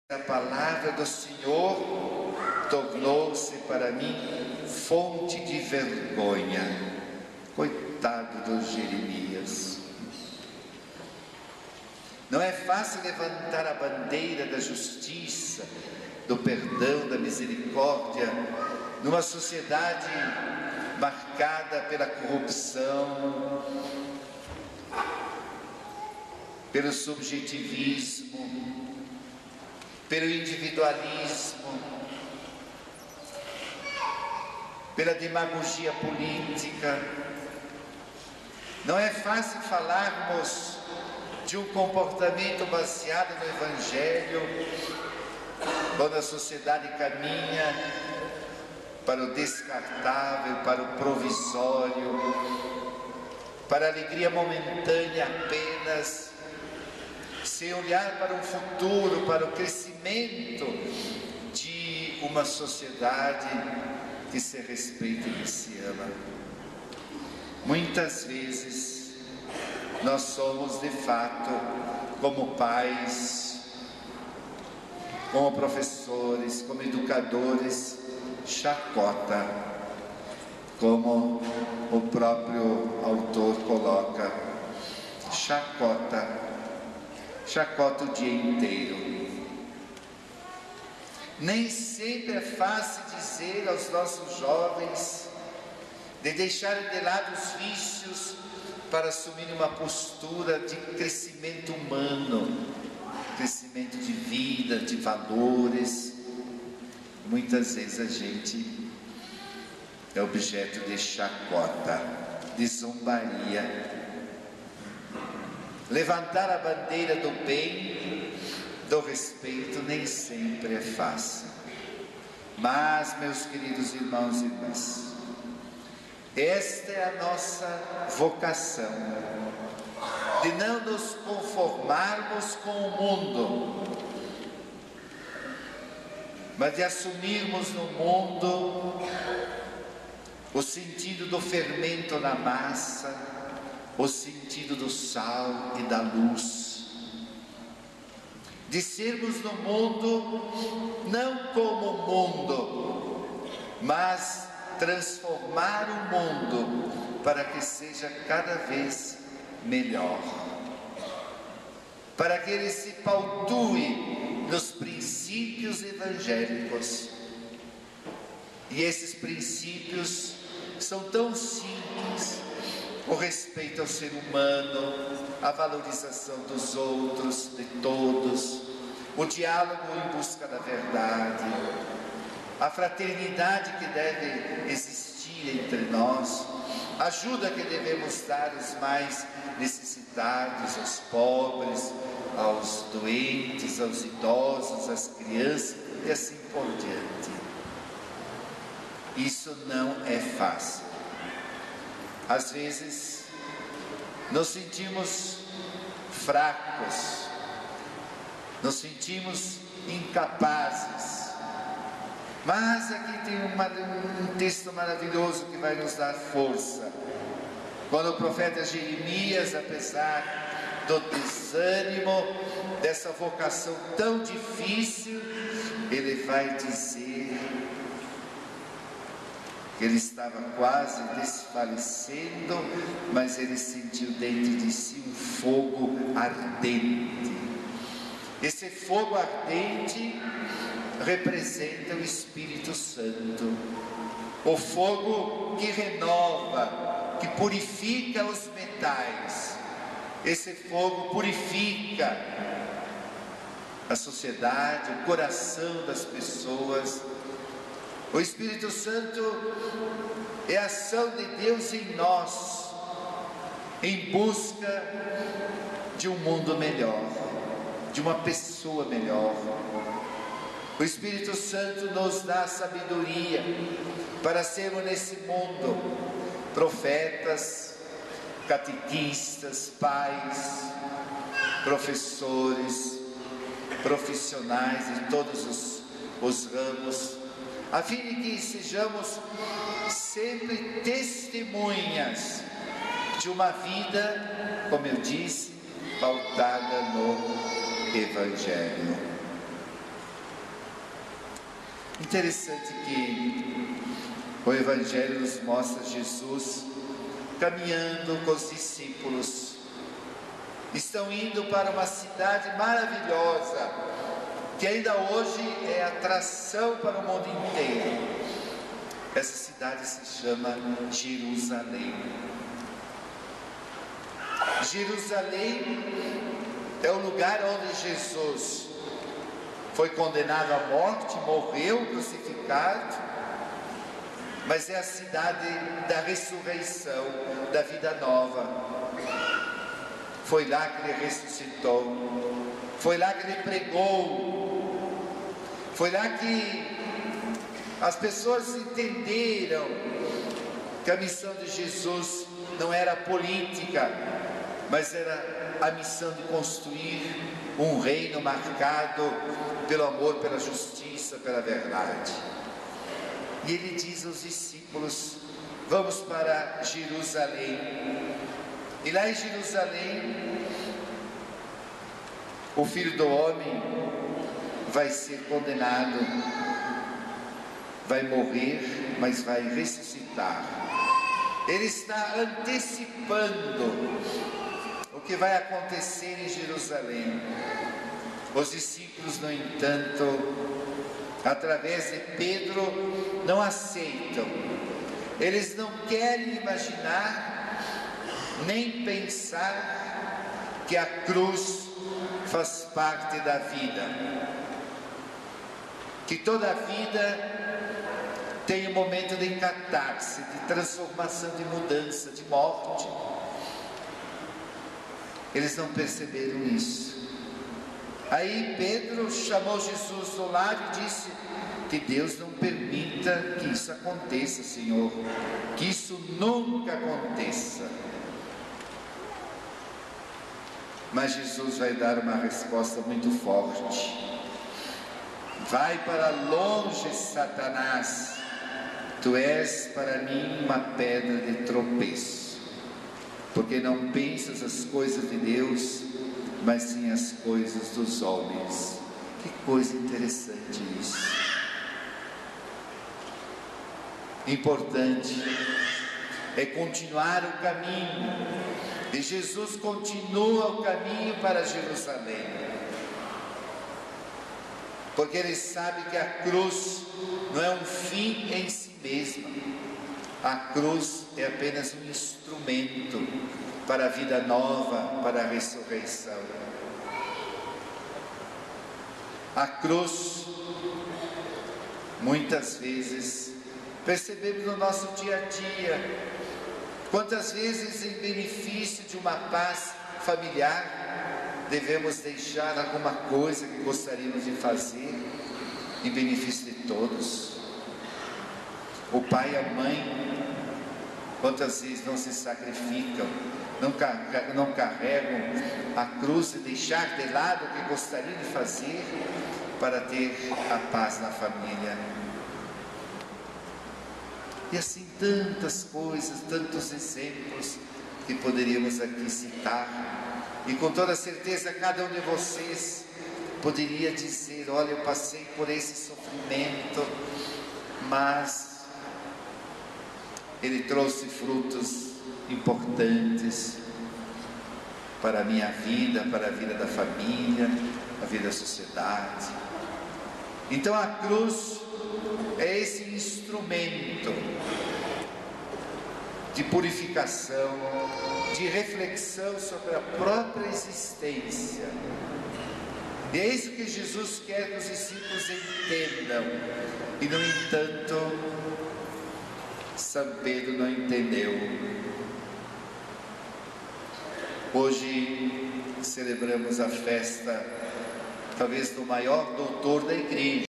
A palavra do Senhor tornou-se para mim fonte de vergonha. Coitado do Jeremias. Não é fácil levantar a bandeira da justiça, do perdão, da misericórdia, numa sociedade marcada pela corrupção, pelo subjetivismo, pelo individualismo, pela demagogia política. Não é fácil falarmos de um comportamento baseado no Evangelho, quando a sociedade caminha para o descartável, para o provisório, para a alegria momentânea apenas, sem olhar para um futuro, para o crescimento de uma sociedade que se respeita e que se ama. Muitas vezes nós somos de fato, como pais, como professores, como educadores, chacota, como o próprio autor coloca, chacota o dia inteiro. Nem sempre é fácil dizer aos nossos jovens de deixarem de lado os vícios para assumir uma postura de crescimento humano, crescimento de vida, de valores. Muitas vezes a gente é objeto de chacota, de zombaria. Levantar a bandeira do bem, do respeito, nem sempre é fácil. Mas, meus queridos irmãos e irmãs, esta é a nossa vocação, de não nos conformarmos com o mundo, mas de assumirmos no mundo o sentido do fermento na massa, o sentido do sal e da luz, de sermos no mundo não como o mundo, mas transformar o mundo para que seja cada vez melhor, para que ele se pautue nos princípios evangélicos. E esses princípios são tão simples: o respeito ao ser humano, a valorização dos outros, de todos, o diálogo em busca da verdade, a fraternidade que deve existir entre nós, a ajuda que devemos dar aos mais necessitados, aos pobres, aos doentes, aos idosos, às crianças e assim por diante. Isso não é fácil. Às vezes nos sentimos fracos, nos sentimos incapazes, mas aqui tem um texto maravilhoso que vai nos dar força. Quando o profeta Jeremias, apesar do desânimo, dessa vocação tão difícil, ele vai dizer que ele estava quase desfalecendo, mas ele sentiu dentro de si um fogo ardente. Esse fogo ardente representa o Espírito Santo, o fogo que renova, que purifica os metais. Esse fogo purifica a sociedade, o coração das pessoas. O Espírito Santo é a ação de Deus em nós, em busca de um mundo melhor, de uma pessoa melhor. O Espírito Santo nos dá sabedoria para sermos nesse mundo profetas, catequistas, pais, professores, profissionais de todos os ramos, a fim de que sejamos sempre testemunhas de uma vida, como eu disse, pautada no Evangelho. Interessante que o Evangelho nos mostra Jesus caminhando com os discípulos. Estão indo para uma cidade maravilhosa, que ainda hoje é atração para o mundo inteiro. Essa cidade se chama Jerusalém. Jerusalém é o lugar onde Jesus foi condenado à morte, morreu crucificado, mas é a cidade da ressurreição, da vida nova. Foi lá que ele ressuscitou, foi lá que ele pregou, foi lá que as pessoas entenderam que a missão de Jesus não era política, mas era a missão de construir um reino marcado pelo amor, pela justiça, pela verdade. E ele diz aos discípulos: vamos para Jerusalém. E lá em Jerusalém, o Filho do Homem vai ser condenado, vai morrer, mas vai ressuscitar. Ele está antecipando o que vai acontecer em Jerusalém. Os discípulos, no entanto, através de Pedro, não aceitam. Eles não querem imaginar, nem pensar que a cruz faz parte da vida, que toda a vida tem um momento de catarse, de transformação, de mudança, de morte. Eles não perceberam isso. Aí Pedro chamou Jesus do lado e disse: que Deus não permita que isso aconteça, Senhor, que isso nunca aconteça. Mas Jesus vai dar uma resposta muito forte: vai para longe, Satanás, tu és para mim uma pedra de tropeço, porque não pensas as coisas de Deus, mas sim as coisas dos homens. Que coisa interessante isso. Importante é continuar o caminho, e Jesus continua o caminho para Jerusalém, porque ele sabe que a cruz não é um fim em si mesma. A cruz é apenas um instrumento para a vida nova, para a ressurreição. A cruz, muitas vezes, percebemos no nosso dia a dia, quantas vezes em benefício de uma paz familiar, devemos deixar alguma coisa que gostaríamos de fazer, em benefício de todos. O pai e a mãe, quantas vezes não se sacrificam, não carregam a cruz e deixar de lado o que gostariam de fazer para ter a paz na família. E assim tantas coisas, tantos exemplos que poderíamos aqui citar, e com toda certeza cada um de vocês poderia dizer: olha, eu passei por esse sofrimento, mas ele trouxe frutos importantes para a minha vida, para a vida da família, a vida da sociedade. Então a cruz é esse instrumento de purificação, de reflexão sobre a própria existência. E é isso que Jesus quer que os discípulos entendam. E no entanto, São Pedro não entendeu. Hoje celebramos a festa, talvez, do maior doutor da igreja,